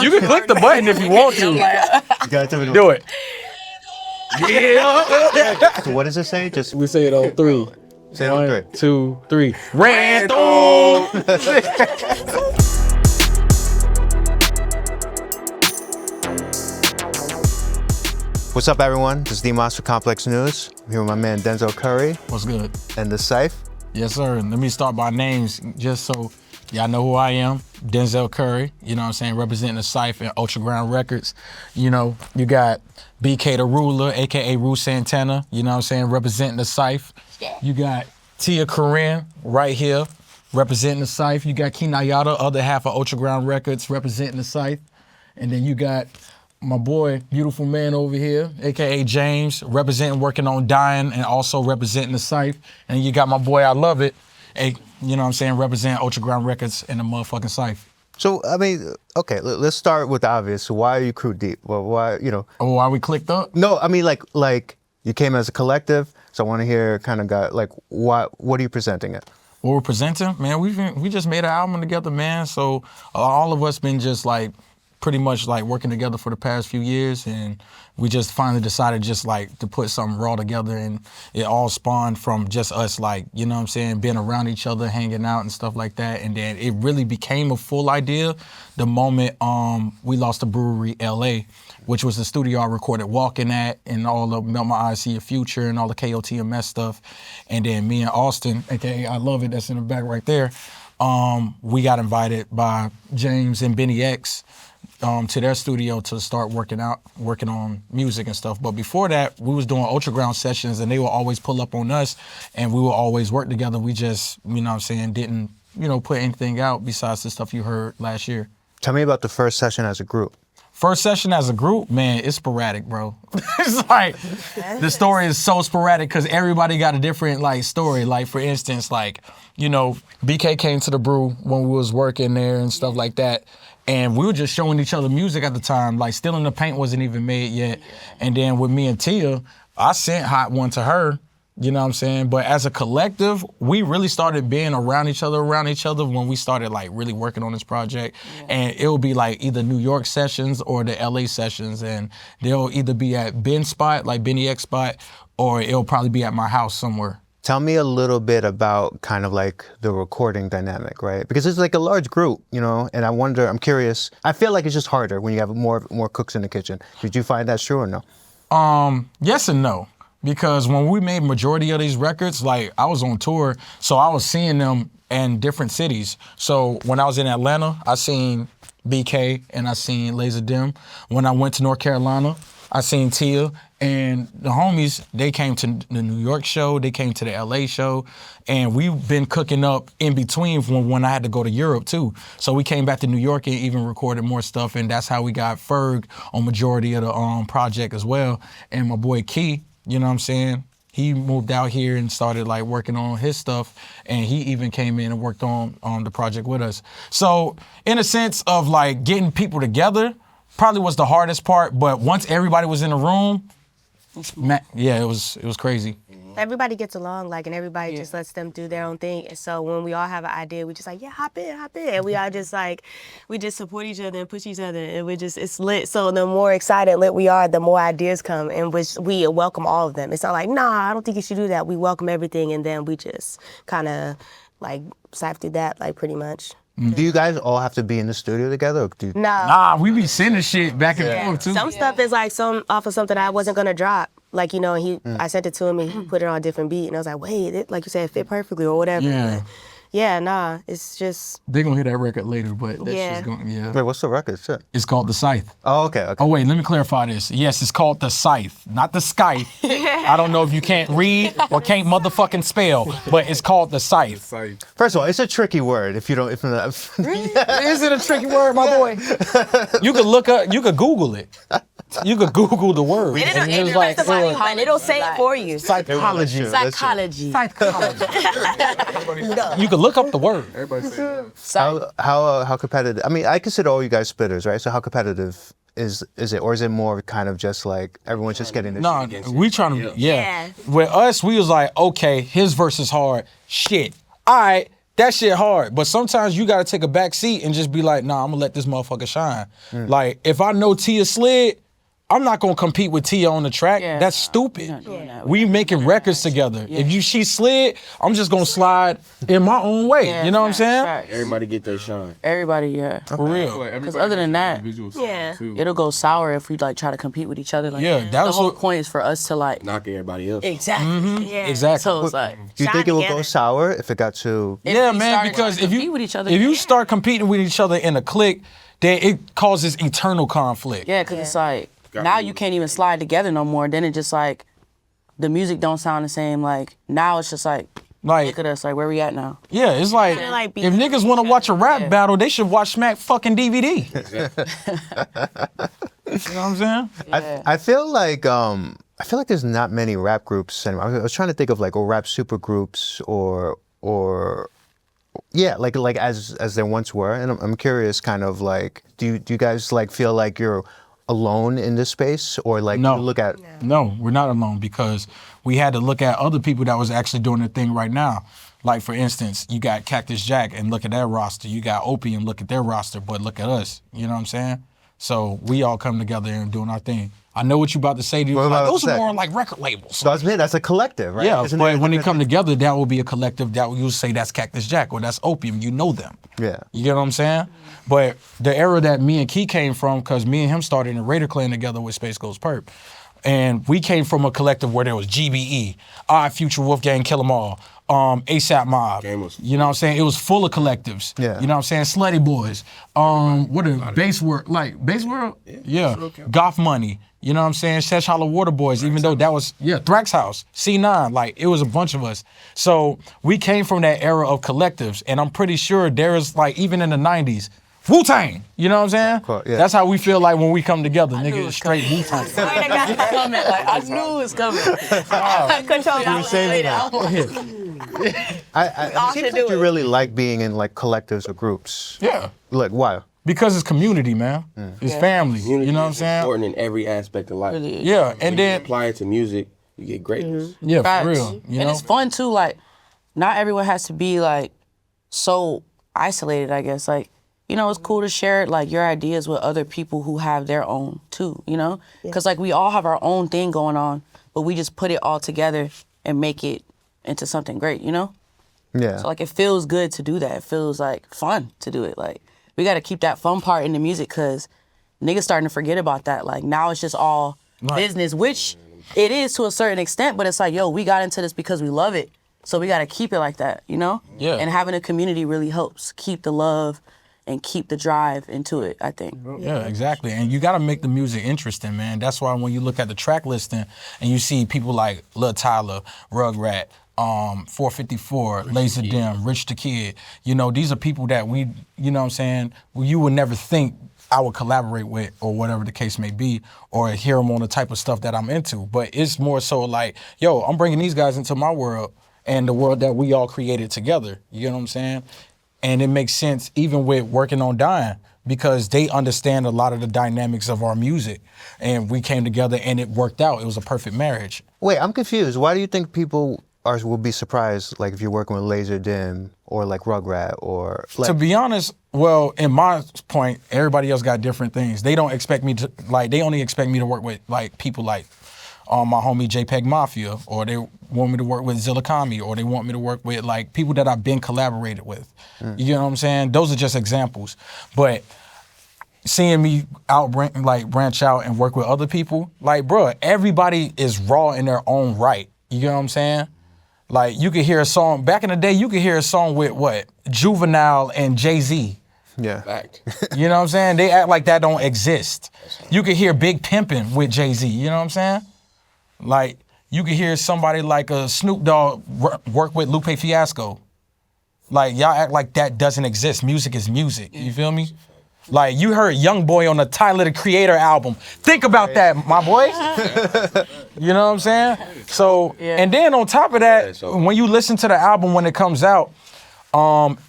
You can click the button if you want to. You gotta tell me Do it. Yeah. So what does it say? Just We say it on 3. say it on 3. 1, 2, 3. Ran through. What's up, everyone? This is Dimas for Complex News. I'm here with my man Denzel Curry What's good? and the Scythe. Yes, sir. Let me start by names just so y'all know who I am. Denzel Curry, you know what I'm saying, representing the Scythe and Ultraground Records. You know, you got Bktherula, aka Rue Santana, you know what I'm saying, representing the Scythe. You got TiaCorine right here, representing the Scythe. You got Key Nyata, other half of Ultraground Records, representing the Scythe. And then you got my boy, beautiful man over here, aka James, representing, working on Dying, and also representing the Scythe. And you got my boy, I Love It, you know what I'm saying, representing Ultraground Records and the motherfucking Scythe. So, I mean, okay, let's start with the obvious. So why are you crew deep? Well, why, you know? Oh, why we clicked up? No, I mean, like you came as a collective, so I want to hear what are you presenting it? What we're presenting, man, we just made an album together, man. So all of us been just like, pretty much like working together for the past few years, and we just finally decided just like to put something raw together, and it all spawned from just us, like, you know what I'm saying, being around each other, hanging out and stuff like that. And then it really became a full idea the moment we lost the brewery LA, which was the studio I recorded Walking at, and all the Melt My Eyes See Your Future and all the KOTMS stuff. And then me and Austin, aka I Love It, that's in the back right there, we got invited by James and Benny X to their studio to start working on music and stuff. But before that, we was doing Ultraground sessions, and they would always pull up on us, and we would always work together. We just, you know what I'm saying, didn't, you know, put anything out besides the stuff you heard last year. Tell me about the first session as a group. First session as a group, man, it's sporadic, bro. It's like, the story is so sporadic because everybody got a different like story. Like, for instance, like, you know, BK came to the brew when we was working there and stuff like that. And we were just showing each other music at the time. Like, Still in the Paint wasn't even made yet. And then with me and Tia, I sent Hot One to her, you know what I'm saying? But as a collective, we really started being around each other when we started like really working on this project. Yeah. And it would be like either New York sessions or the LA sessions. And they'll either be at Ben's spot, like Benny X spot, or it'll probably be at my house somewhere. Tell me a little bit about kind of like the recording dynamic, right? Because it's like a large group, you know, and I'm curious. I feel like it's just harder when you have more cooks in the kitchen. Did you find that's true or no? Yes and no. Because when we made majority of these records, like, I was on tour, so I was seeing them in different cities. So when I was in Atlanta, I seen BK and I seen Laser Dim. When I went to North Carolina, I seen Tia, and the homies, they came to the New York show, they came to the LA show, and we've been cooking up in between when I had to go to Europe too. So we came back to New York and even recorded more stuff, and that's how we got Ferg on majority of the project as well. And my boy Key, you know what I'm saying, he moved out here and started like working on his stuff, and he even came in and worked on the project with us. So in a sense of like getting people together, probably was the hardest part, but once everybody was in the room, yeah, it was crazy. Everybody gets along, like, and everybody just lets them do their own thing. And so when we all have an idea, we just like, yeah, hop in. And we all just like, we just support each other and push each other, and it's lit. So the more excited lit we are, the more ideas come, and which we welcome all of them. It's not like, nah, I don't think you should do that. We welcome everything, and then we just kind of like scythe through that, like, pretty much. Do you guys all have to be in the studio together? Or do you... Nah, we be sending shit back and forth too. Some stuff is like off of something I wasn't gonna drop. Like, you know, I sent it to him and he put it on a different beat, and I was like, wait, it, like you said, it fit perfectly or whatever. Yeah. But yeah, nah, it's just. They're gonna hear that record later, but that's just going, Wait, what's the record? Shit. It's called The Scythe. Oh, okay. Oh, wait, let me clarify this. Yes, it's called The Scythe, not The Scythe. I don't know if you can't read or can't motherfucking spell, but it's called The Scythe. First of all, it's a tricky word if you don't, Is it a tricky word, my boy? You could Google it. You could Google the word. It'll say it for you. Psychology. Psychology. You could look up the word. How competitive? I mean, I consider all you guys spitters, right? So how competitive is it, or is it more kind of just like everyone's just getting this? No, we trying to, yeah. With us, we was like, okay, his verse is hard. Shit. All right, that shit hard. But sometimes you gotta take a back seat and just be like, nah, I'm gonna let this motherfucker shine. Like, if I know Tia slid, I'm not gonna compete with Tia on the track. Yeah, That's stupid. not doing that. We making records together. Yeah. If she slid, I'm just gonna slide in my own way. Yeah, you know what I'm facts, saying? facts. Everybody get their shine. Everybody, yeah. For real. Because other than that, Yeah. it'll go sour if we like try to compete with each other. Like, Yeah, the that's whole what. point is for us to like. Knock everybody else. Exactly. Yeah. Exactly. So it's like. Do you think it will go together. sour if it got too? if Yeah, we man. started Because to if compete you with each other, if you start competing with each other in a clique, then it causes eternal conflict. yeah, because it's like now you can't even slide together no more. Then it just like the music don't sound the same. Like now it's just like Like, look at us, like where we at now? yeah, it's like, Kinda like if beat niggas want to watch a rap Yeah. battle, they should watch Smack fucking DVD. You know what I'm saying? Yeah. I feel like there's not many rap groups anymore. I was trying to think of like rap super groups or yeah, like as there once were, and I'm curious, kind of like, do you guys like feel like you're alone in this space, or like No. you look at No, we're not alone, because we had to look at other people that was actually doing their thing right now. Like, for instance, you got Cactus Jack and look at their roster. You got Opie and look at their roster, but look at us. You know what I'm saying? So we all come together and doing our thing. I know what you about to say. What about Like, those to are say? more like record labels. so that's a collective, right? Yeah, Isn't but it- when they come together, that will be a collective. That you'll say that's Cactus Jack or that's Opium. You know them. Yeah. You get what I'm saying? But the era that me and Key came from, because me and him started in the Raider Clan together with Space Ghost Perp. And we came from a collective where there was GBE, I, Future Wolfgang, Kill 'Em All, ASAP Mob. Gamers. You know what I'm saying? It was full of collectives. Yeah. You know what I'm saying? Slutty Boys. What are Bass World? Like, Bass World? Yeah. Goth Money. You know what I'm saying? Sesh Hollow Water Boys, even though that was, Thrax House, C9, like, it was a bunch of us. So we came from that era of collectives, and I'm pretty sure there is, like, even in the 90s, Wu-Tang, you know what I'm saying? Cool, yeah. That's how we feel like when we come together, knew it nigga, was straight Wu-Tang. It's coming. Like I knew it was coming. Control. saving that. I all it seems should like do you it. really like being in like collectives or groups. Yeah, Like why? because it's community, man. It's family, Community you know what I'm is saying? important in every aspect of life. Really is. Yeah, When and you then, apply it to music, you get greatness. yeah, for Facts. real, you And know? it's fun too. Like, not everyone has to be like so isolated. I guess like you know it's cool to share like your ideas with other people who have their own too. You know, because like we all have our own thing going on, but we just put it all together and make it into something great. You know. Yeah. So like it feels good to do that. It feels like fun to do it. Like we got to keep that fun part in the music because niggas starting to forget about that. Like now it's just all business, which it is to a certain extent, but it's like, yo, we got into this because we love it. So we got to keep it like that, you know? Yeah. And having a community really helps keep the love and keep the drive into it, I think. Yeah, exactly. And you gotta make the music interesting, man. That's why when you look at the track listing and you see people like Lil Tyler, Rugrat, 454, Laser Dim, Rich the Kid, you know, these are people that we, you know what I'm saying, you would never think I would collaborate with or whatever the case may be, or hear them on the type of stuff that I'm into. But it's more so like, yo, I'm bringing these guys into my world and the world that we all created together. You know what I'm saying? And it makes sense even with working on Dying because they understand a lot of the dynamics of our music. And we came together and it worked out. It was a perfect marriage. Wait, I'm confused. Why do you think people will be surprised, like if you're working with Laser Dim or like Rugrat or like? To be honest, well, in my point, everybody else got different things. They don't expect me to, like, they only expect me to work with like people like my homie JPEG Mafia, or they want me to work with Zillakami, or they want me to work with like people that I've been collaborated with. You know what I'm saying? Those are just examples. But seeing me branch out and work with other people, like, bro, everybody is raw in their own right. You know what I'm saying? Like, you could hear a song, back in the day, you could hear a song with what? Juvenile and Jay-Z. Yeah. Fact. You know what I'm saying? They act like that don't exist. You could hear Big Pimpin' with Jay-Z, you know what I'm saying? Like, you could hear somebody like a Snoop Dogg work with Lupe Fiasco. Like, y'all act like that doesn't exist. Music is music, you feel me? Like, you heard Young Boy on the Tyler, the Creator album. Think about that, my boy. You know what I'm saying? So, and then on top of that, when you listen to the album when it comes out,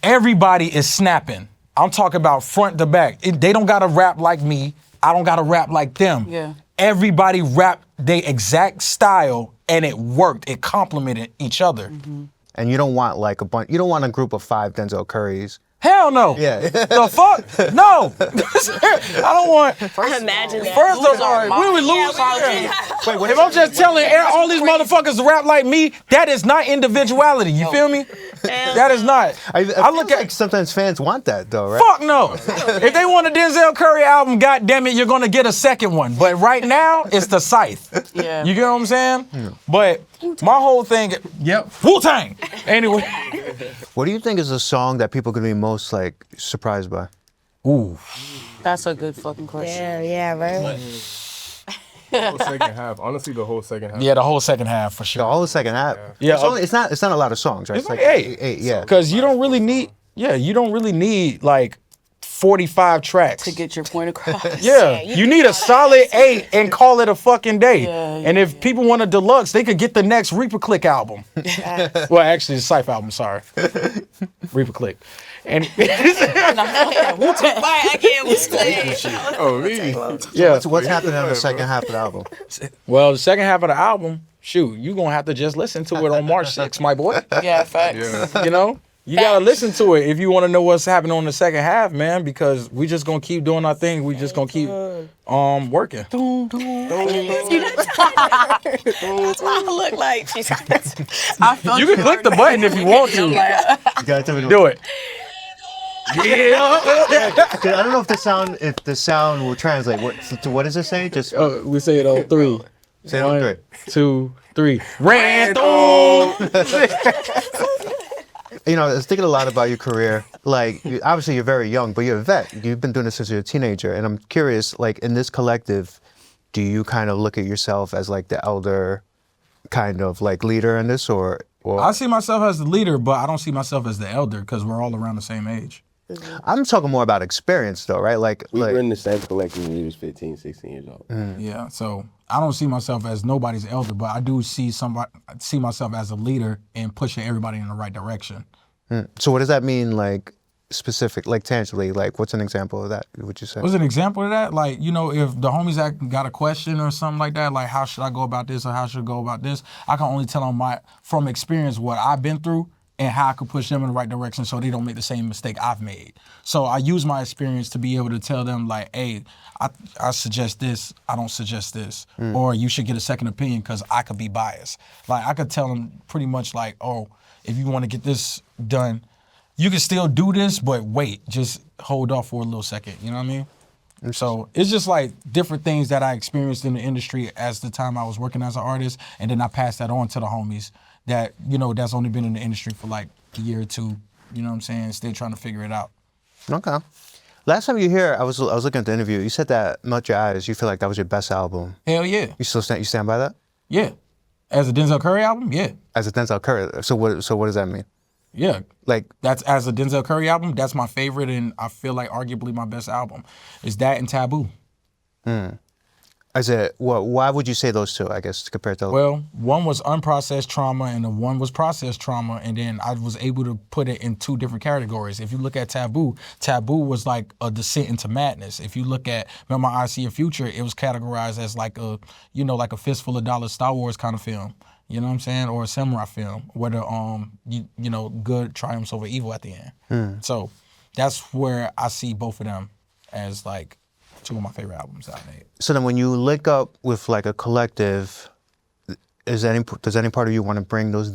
everybody is snapping. I'm talking about front to back. They don't gotta rap like me. I don't gotta rap like them. Yeah. Everybody rapped their exact style and it worked. It complemented each other. and you don't want like a bunch. You don't want a group of 5 Denzel Currys. Hell no. Yeah. The fuck? No. I don't want. Imagine that. First of all, we would lose. Wait, If I'm just telling all these motherfuckers to rap like me, that is not individuality. You feel me? That is not. I look look at. like sometimes fans want that though, right? Fuck no. If they want a Denzel Curry album, goddamn it, you're gonna get a second one. But right now, it's the Scythe. Yeah. You get what I'm saying? But my whole thing, yep, Wu-Tang. Anyway. What do you think is a song that people could be most like surprised by? Ooh. That's a good fucking question. Yeah, right. Whole second half. Honestly, the whole second half. Yeah, the whole second half for sure. All the second half. Yeah. It's not a lot of songs, right? It's like 8. Yeah. Because you don't really need like 45 tracks. To get your point across. Yeah, you need a solid 8 and call it a fucking day. Yeah, and if people want a deluxe, they could get the next Reaper Click album. Well, actually, the Scythe album, sorry. Reaper Click. And I can't explain. Oh, me. yeah, What's happening on the second half of the album? well, the second half of the album, shoot, you're going to have to just listen to it on March 6th, my boy. Yeah, facts. Yeah. You know? You got to listen to it if you want to know what's happening on the second half, man, because we just going to keep doing our thing. We just going to keep working. That's what I look like. I felt You can click the button if you want to. You gotta tell me Do it. Yeah. I don't know if the sound will translate. What does it say? Just We say it on 3. say it on 3. 2, 3. Ran through. You know, I was thinking a lot about your career. Like, obviously, you're very young, but you're a vet. You've been doing this since you're a teenager. And I'm curious, like, in this collective, do you kind of look at yourself as, like, the elder kind of, like, leader in this? Or I see myself as the leader, but I don't see myself as the elder because we're all around the same age. I'm talking more about experience, though, right? We were in the same collective when we was 15, 16 years old. Yeah, so I don't see myself as nobody's elder, but I do see myself as a leader and pushing everybody in the right direction. So what does that mean, like, specific, like, tangibly? Like, what's an example of that, would you say? What's an example of that? Like, you know, if the homies got a question or something like that, like how should I go about this or how should I go about this, I can only tell them from experience what I've been through and how I could push them in the right direction so they don't make the same mistake I've made. So I use my experience to be able to tell them like, hey, I suggest this, I don't suggest this. Or you should get a second opinion because I could be biased. Like I could tell them pretty much like, oh, if you want to get this done, you can still do this, but wait, just hold off for a little second, you know what I mean? So it's just like different things that I experienced in the industry as the time I was working as an artist, and then I passed that on to the homies that, you know, that's only been in the industry for like a year or two, you know what I'm saying, still trying to figure it out. Okay. Last time you were here, I was looking at the interview, you said that Melt Your Eyes, you feel like that was your best album. Hell yeah. You stand by that? Yeah. As a Denzel Curry album, yeah. As a Denzel Curry, so what does that mean? Yeah. Like, That's as a Denzel Curry album, that's my favorite and I feel like arguably my best album. It's that and Taboo. why would you say those two, I guess, compared to... Well, one was unprocessed trauma and the one was processed trauma, and then I was able to put it in 2 different categories. If you look at Taboo was like a descent into madness. If you look at Remember I See a Future, it was categorized as like a, you know, like a fistful of dollars Star Wars kind of film. You know what I'm saying? Or a samurai film where the you know, good triumphs over evil at the end. So that's where I see both of them as like 2 of my favorite albums that I made. So then when you link up with like a collective, does any part of you want to bring those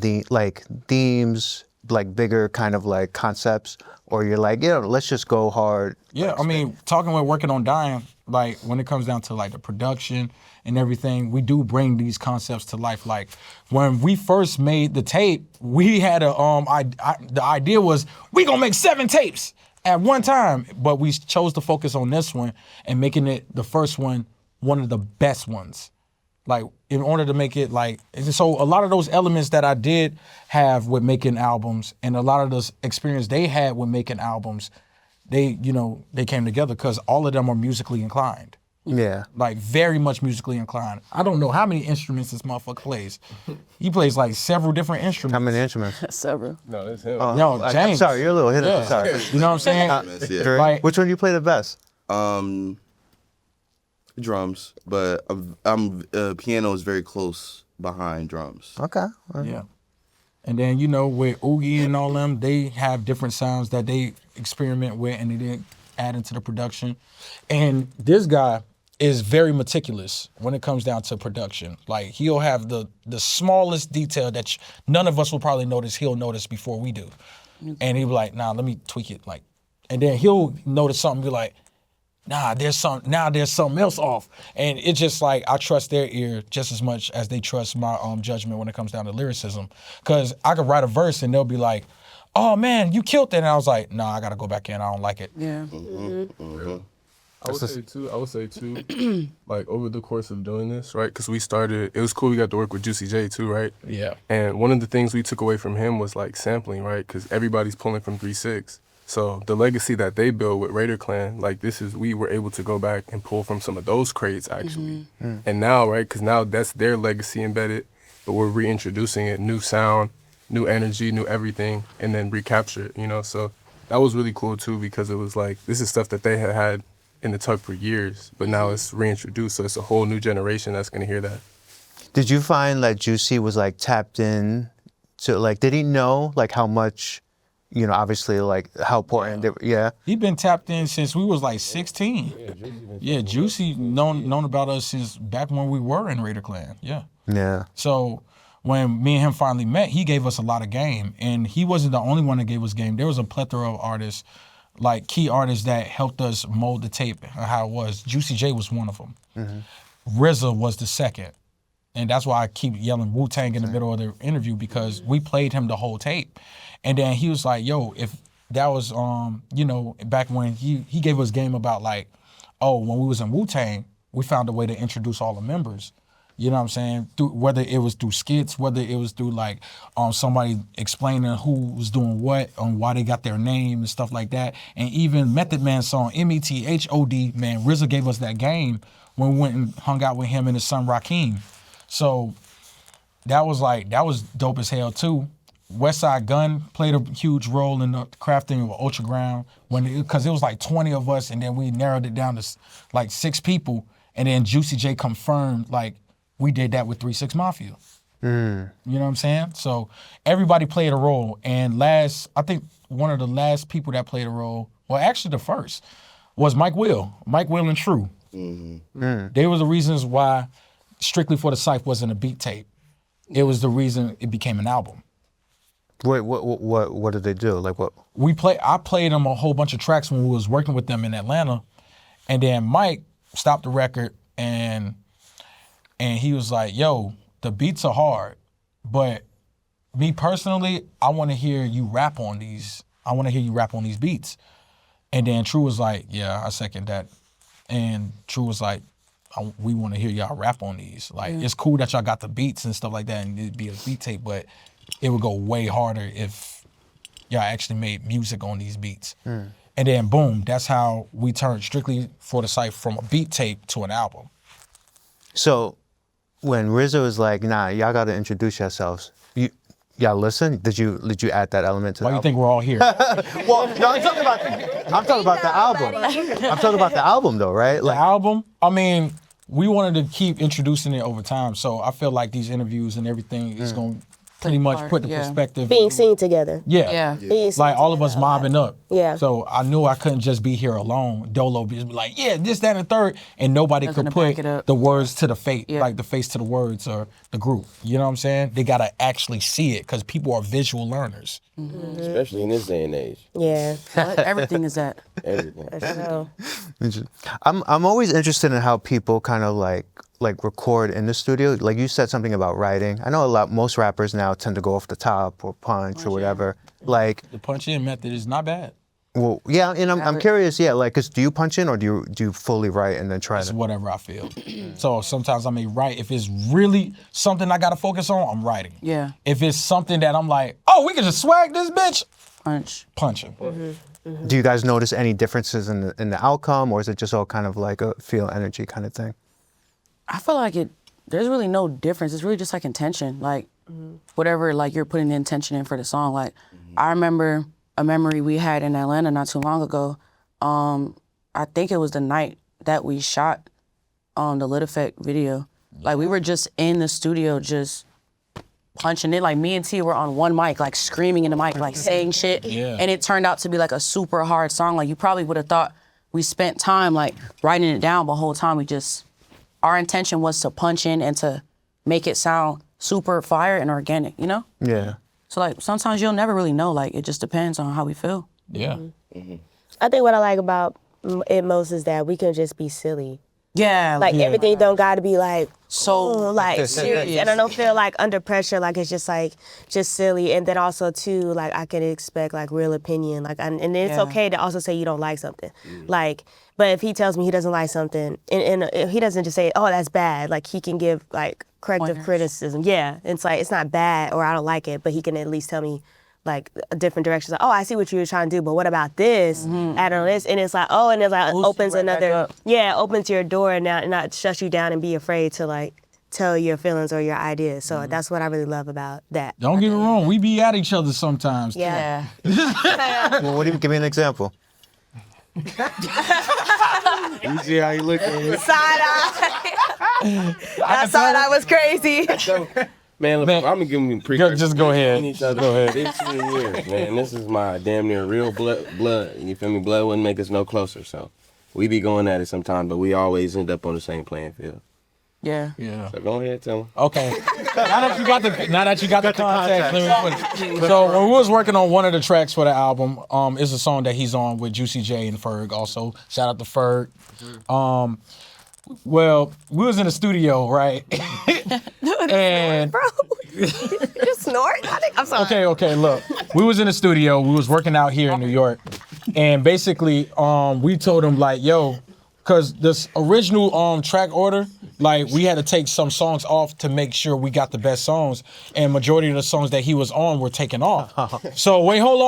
themes, like bigger kind of like concepts, or you're like, yeah, let's just go hard? Yeah, I mean, talking with Working on Dying, like when it comes down to like the production and everything, we do bring these concepts to life. Like when we first made the tape, we had the idea was we gonna make 7 tapes at one time, but we chose to focus on this one and making it the first one of the best ones. Like in order to make it like, so a lot of those elements that I did have with making albums and a lot of this experience they had with making albums, they came together because all of them are musically inclined. Yeah. Like very much musically inclined. I don't know how many instruments this motherfucker plays. He plays like several different instruments. How many instruments? Several. No, it's him. No, James. I'm sorry, you're a little hidden. Yeah. Sorry. You know what I'm saying? Yeah. Dre, Like- which one do you play the best? Drums, but piano is very close behind drums. Okay. Yeah. And then, you know, with Oogie and all them, they have different sounds that they experiment with and they didn't add into the production. And this guy is very meticulous when it comes down to production. Like, he'll have the smallest detail that none of us will probably notice, he'll notice before we do. And he'll be like, nah, let me tweak it. Like, and then he'll notice something, be like, nah, there's something else off. And it's just like, I trust their ear just as much as they trust my judgment when it comes down to lyricism. Cause I could write a verse and they'll be like, oh man, you killed it. And I was like, nah, I gotta go back in, I don't like it. Yeah. I would say too, like over the course of doing this, right? Because it was cool we got to work with Juicy J too, right? Yeah. And one of the things we took away from him was like sampling, right? Because everybody's pulling from 3-6. So the legacy that they built with Raider Clan, like we were able to go back and pull from some of those crates actually. And now, right, because now that's their legacy embedded, but we're reintroducing it, new sound, new energy, new everything, and then recapture it, you know? So that was really cool too, because it was like, this is stuff that they had in the tuck for years, but now it's reintroduced, so it's a whole new generation that's gonna hear that. Did you find that Juicy was like tapped in to like, did he know like how much, you know, obviously like how important, He been tapped in since we was like 16. Yeah, Juicy known about us since back when we were in Raider Clan, yeah. Yeah. So when me and him finally met, he gave us a lot of game, and he wasn't the only one that gave us game. There was a plethora of artists, like key artists that helped us mold the tape and how it was. Juicy J was one of them. RZA was the second. And that's why I keep yelling Wu-Tang in the middle of the interview, because we played him the whole tape. And then he was like, yo, if that was, you know, back when he gave us game about like, oh, when we was in Wu-Tang, we found a way to introduce all the members. You know what I'm saying? Whether it was through skits, whether it was through like somebody explaining who was doing what and why they got their name and stuff like that. And even Method Man's song, METHOD, man, RZA gave us that game when we went and hung out with him and his son Rakim. So that was dope as hell too. Westside Gun played a huge role in the crafting of Ultra Ground because it was like 20 of us, and then we narrowed it down to like 6 people, and then Juicy J confirmed like we did that with 3-6 Mafia. You know what I'm saying? So everybody played a role, and I think one of the last people that played a role, well actually the first, was Mike Will and True. They were the reasons why Strictly for the Scythe wasn't a beat tape. It was the reason it became an album. Wait, what did they do? Like what? I played them a whole bunch of tracks when we was working with them in Atlanta, and then Mike stopped the record and he was like, yo, the beats are hard, but me personally, I want to hear you rap on these. I want to hear you rap on these beats. And then True was like, yeah, I second that. And True was like, we want to hear y'all rap on these. Like, it's cool that y'all got the beats and stuff like that, and it'd be a beat tape, but it would go way harder if y'all actually made music on these beats. And then boom, that's how we turned Strictly for the Scythe from a beat tape to an album. So when RZA was like, nah, y'all got to introduce yourselves, y'all listen? Did you add that element to Why the you album? think we're all here? Well, no, I'm talking about the album. I'm talking about the album though, right? The album, I mean, we wanted to keep introducing it over time, so I feel like these interviews and everything is going to pretty much put the perspective. Being seen together. Yeah. Being seen Like all of us together a lot. mobbing up. Yeah. So I knew I couldn't just be here alone. Dolo be like, yeah, this, that, and the third. And nobody Nothing could to back put it up. the words to the face, Yeah. like the face to the words or the group. You know what I'm saying? They got to actually see it because people are visual learners. Especially in this day and age. Yeah. Everything is that. Everything. So, I'm always interested in how people kind of like record in the studio. Like you said something about writing. I know most rappers now tend to go off the top or punch or whatever. Like, The punch in method is not bad. well, yeah, and I'm curious, yeah, like, 'cause do you punch in or do you fully write and then try It's to? whatever I feel. So sometimes I may write. If it's really something I got to focus on, I'm writing. Yeah. If it's something that I'm like, oh, we can just swag this bitch, punching. Do you guys notice any differences in the outcome, or is it just all kind of like a feel energy kind of thing? I feel like there's really no difference. It's really just like intention. Like whatever like you're putting the intention in for the song. Like I remember a memory we had in Atlanta not too long ago. I think it was the night that we shot the Lit Effect video. Like we were just in the studio just punching it. Like me and T were on one mic, like screaming in the mic, like saying shit. Yeah. And it turned out to be like a super hard song. Like you probably would have thought we spent time like writing it down, but the whole time our intention was to punch in and to make it sound super fire and organic, you know? Yeah. So like sometimes you'll never really know. Like it just depends on how we feel. Yeah. I think what I like about it most is that we can just be silly. Yeah. Like everything don't gotta be like So like serious. And I don't feel like under pressure, like it's just silly. And then also too, like I can expect like real opinion. Like and it's okay to also say you don't like something. Like, but if he tells me he doesn't like something, and if he doesn't just say, oh, that's bad, like he can give like corrective Pointers. criticism. Yeah. It's like it's not bad or I don't like it, but he can at least tell me like a different direction. Like, oh, I see what you were trying to do, but what about this? Add on this, and it's like, oh, and it's like Boost you opens right back another, up. opens your door and not shuts you down and be afraid to like tell your feelings or your ideas. So that's what I really love about that. Don't get me wrong, we be at each other sometimes. Yeah. Well, what do you give me an example? You see how you looking? Side eye. That side eye was crazy. So, man, look, Man, I'm gonna give them precursors. just go ahead. Each other Go ahead. 15 years, man. This is my damn near real blood. You feel me? Blood wouldn't make us no closer. So we be going at it sometimes, but we always end up on the same playing field. yeah. Yeah. So go ahead, tell them. Okay. Now that you got the context, let me put it. So when we was working on one of the tracks for the album, it's a song that he's on with Juicy J and Ferg also. Shout out to Ferg. Well, we was in the studio, right? And Bro, you snort? I'm sorry. okay, look. We was in the studio, we was working out here in New York. And basically, we told him like, yo, cause this original track order, like we had to take some songs off to make sure we got the best songs, and majority of the songs that he was on were taken off. So wait, hold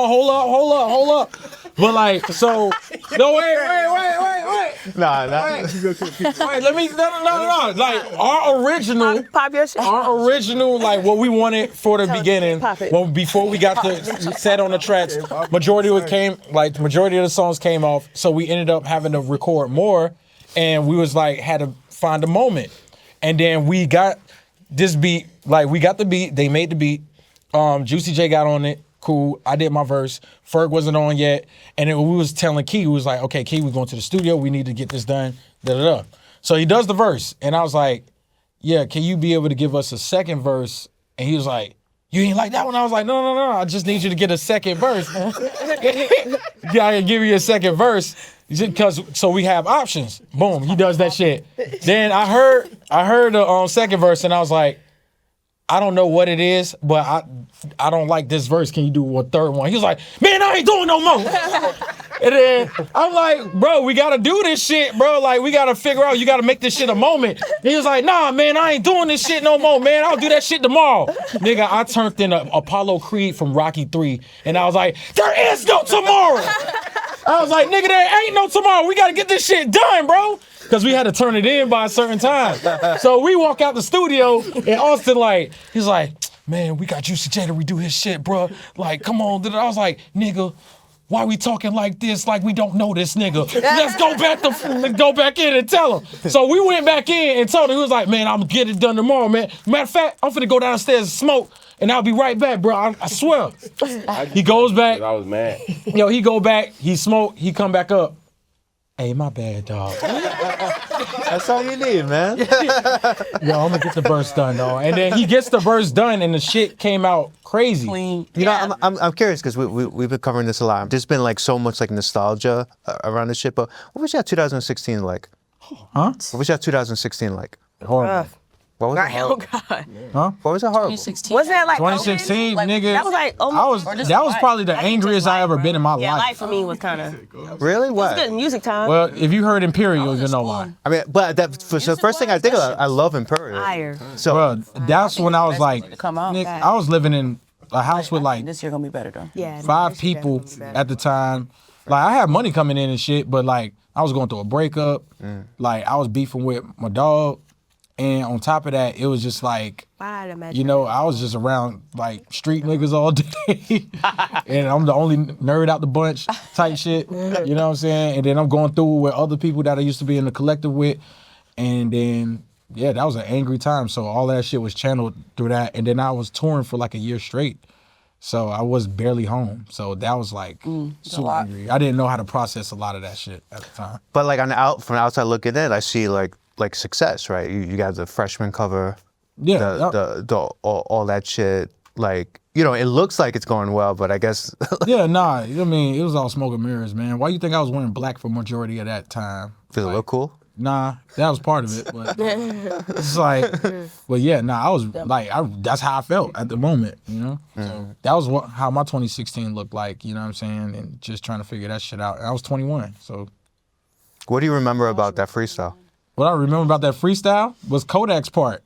up. But like, so no, wait. Nah. Wait, let me no. Like our original. Pop your shit. Our original, like what we wanted for the beginning, Pop it. well, before we got the set on the tracks, majority of the songs came off, so we ended up having to record more, and we was like had to find a moment, and then we got this beat, like we got the beat, they made the beat, Juicy J got on it, cool, I did my verse, Ferg wasn't on yet, and then we was telling Key, we was like, okay, Key, we're going to the studio, we need to get this done, da-da-da. So he does the verse, and I was like, yeah, can you be able to give us a second verse? And he was like, you ain't like that one? I was like, no, I just need you to get a second verse. Yeah, I can give you a second verse, because so we have options. Boom, he does that shit. Then I heard the second verse, and I was like, I don't know what it is, but I don't like this verse. Can you do a third one? He was like, man, I ain't doing no more. And then I'm like, bro, we gotta do this shit, bro. Like, we gotta figure out, you gotta make this shit a moment. He was like, nah, man, I ain't doing this shit no more, man. I'll do that shit tomorrow. Nigga, I turned in Apollo Creed from Rocky 3, and I was like, there is no tomorrow. I was like, nigga, there ain't no tomorrow. We gotta get this shit done, bro. Because we had to turn it in by a certain time. So we walk out the studio, and Austin he's like, man, we got Juicy J to redo his shit, bro. Like, come on. I was like, nigga, why we talking like this, like we don't know this nigga? Let's go back in and tell him. So we went back in and told him, he was like, man, I'm gonna get it done tomorrow, man. Matter of fact, I'm finna go downstairs and smoke, and I'll be right back, bro. I swear. He goes back. I was mad. Yo, he go back, he smoke, he come back up. Hey, my bad, dog. That's all you need, man. Yo, I'm gonna get the verse done, dog. And then he gets the verse done, and the shit came out crazy. Clean. You know, I'm curious because we've been covering this a lot. There's been like so much like nostalgia around this shit. But what was your 2016 like? Huh? What was your 2016 like? Horrible. What was it? Oh God. Huh? What was it horrible? 2016. Wasn't that like 2016, like, nigga. That was like that was probably the angriest I ever been in my yeah, life. life for me was kind of Really? good What? music time. Well, if you heard Imperial, you know why. I mean, but so the first thing I think of, I love Imperial. Fire. So Bro, that's when I was like, Come out. nigga, I was living in a house with like This year gonna be better though. Yeah. 5 people at the time. Like, I had money coming in and shit, but like, I was going through a breakup. Like, I was beefing with my dog. And on top of that, it was just like, Why'd I imagine you know, I was just around like street niggas all day. And I'm the only nerd out the bunch type shit. You know what I'm saying? And then I'm going through with other people that I used to be in the collective with. And then yeah, that was an angry time. So all that shit was channeled through that. And then I was touring for like a year straight. So I was barely home. So that was like super angry. I didn't know how to process a lot of that shit at the time. But like from the outside looking in, I see like success, right? You got the freshman cover, Yeah. all that shit. Like, you know, it looks like it's going well, but I guess Yeah, nah. I mean, it was all smoke and mirrors, man. Why you think I was wearing black for majority of that time? does it look cool? Nah, that was part of it. But it's like, but yeah, nah, I was like, that's how I felt at the moment, you know? So that was how my 2016 looked like, you know what I'm saying? And just trying to figure that shit out. And I was 21, so. What do you remember about that freestyle? What I remember about that freestyle was Kodak's part.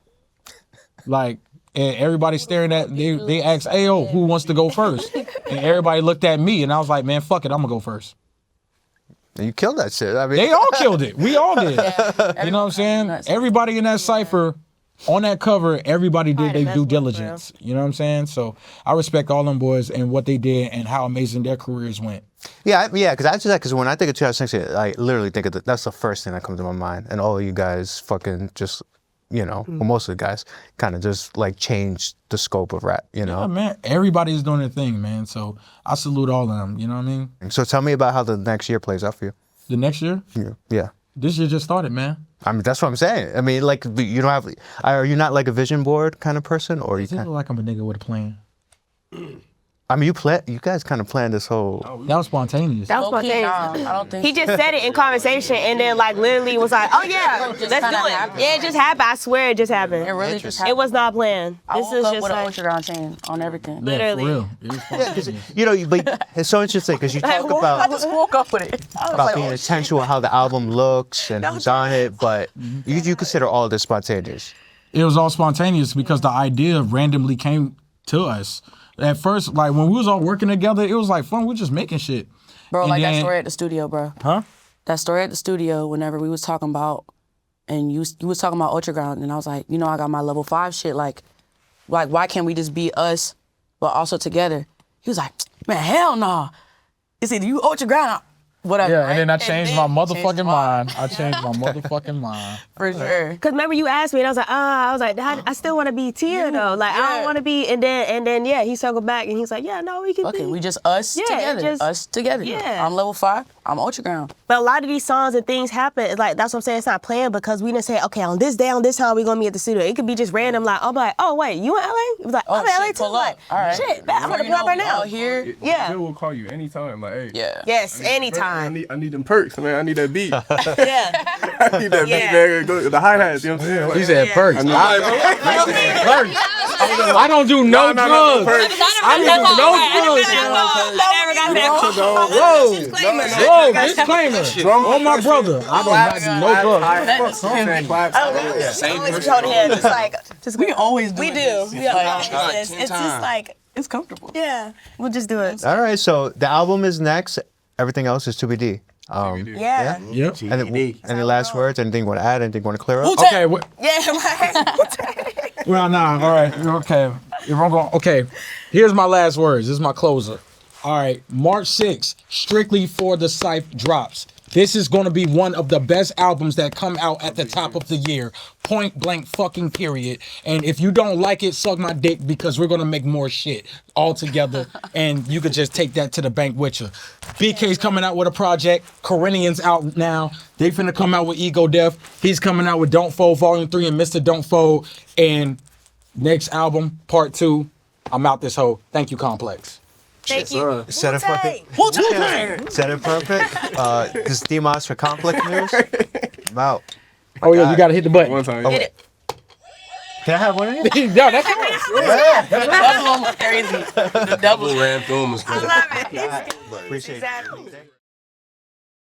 Like, and everybody staring at, they asked, "Ayo, who wants to go first?" And everybody looked at me, and I was like, "Man, fuck it, I'm gonna go first." You killed that shit. I mean, They all killed it. We all did. You know what I'm saying? Everybody in that cipher, on that cover, everybody did their due diligence. You know what I'm saying? So I respect all them boys and what they did and how amazing their careers went. Yeah, because when I think of 2016, I literally think of that's the first thing that comes to my mind. And all of you guys fucking just, you know, well, most of the guys kind of just like changed the scope of rap, you know? Yeah, man. Everybody's doing their thing, man. So I salute all of them. You know what I mean? So tell me about how the next year plays out for you. The next year? Yeah. This year just started, man. I mean, that's what I'm saying. I mean, like, you don't have, are you not like a vision board kind of person? Or you It look like I'm a nigga with a plan. I mean, you guys kind of planned this whole. That was spontaneous. That was Low-key, spontaneous. nah, I don't think He just said it in conversation and then like literally was like, "Oh yeah, let's do it." kinda happened. Yeah, it just happened. I swear it just happened. it really just happened. It was not planned. I This woke is up just with an like ultra chain on everything. Yeah, literally. for real. It was spontaneous. You know, but it's so interesting because you talk I about just woke up with it. I was about like, being oh, intentional how the album looks and who's on it, but you consider all this spontaneous. It was all spontaneous because the idea randomly came to us. At first, like when we was all working together, it was like fun. We were just making shit. bro, And like that then- story at the studio, bro. Huh? That story at the studio, whenever we was talking about, and you was talking about Ultraground, and I was like, you know, I got my level 5 shit, like why can't we just be us, but also together? He was like, man, hell no. It's either you Ultraground, whatever. Yeah, right? and then I changed my changed motherfucking my mind. I changed my motherfucking mind. For sure. Cause remember you asked me and I was like, I still want to be Tia though. Like I don't want to be. And then yeah, he circled back and he's like, yeah, no, we can Okay, be. we just us together. Us together. Yeah. I'm level 5. I'm Ultraground. But a lot of these songs and things happen. It's like that's what I'm saying. It's not planned because we didn't say, okay, on this day, on this time, we gonna meet at the studio. It could be just random. Like I'm like, oh wait, you in LA? It was like, Oh, I'm in LA shit, too. pull Like, up. All right. shit, man, I'm gonna pull up right now. Out here. Yeah. Bill will call you anytime. Like, hey. Yeah. Yes, I anytime. need them perks, man. I need that beat. Yeah. I need that beat, Yeah. man. Go, the hi-hats, you know what I'm saying? Like, He said perks. perks. I don't do no drugs. I don't do no drugs. Whoa, disclaimer. Oh my brother, I don't do no drugs. It's like, just We always do we do. this. We are Like, it's just like, it's comfortable. yeah, we'll just do it. All right, so the album is next. Everything else is to be D. Yeah. Yep. Any last words? Anything you want to add? Anything you want to clear up? Okay. Yeah, right. Well, nah. All right. Okay. If I'm going, okay. Here's my last words. This is my closer. All right. March 6th, strictly for the Scythe drops. This is going to be one of the best albums that come out at the top of the year. Point blank fucking period. And if you don't like it, suck my dick because we're going to make more shit all together. And you could just take that to the bank with you. BK's coming out with a project. Corinthians out now. They finna come out with Ego Death. He's coming out with Don't Fold Volume 3 and Mr. Don't Fold. And next album, part 2. I'm out this hoe. Thank you, Complex. Thank you. Set it perfect. Set it perfect. This is Dimas for Complex News. I'm out. Oh yeah, you gotta hit the button. One time. Hit it. Can I have one of you? Yeah, that's yours. Double them was crazy. The double Ran through him was I love it. Appreciate it. Exactly.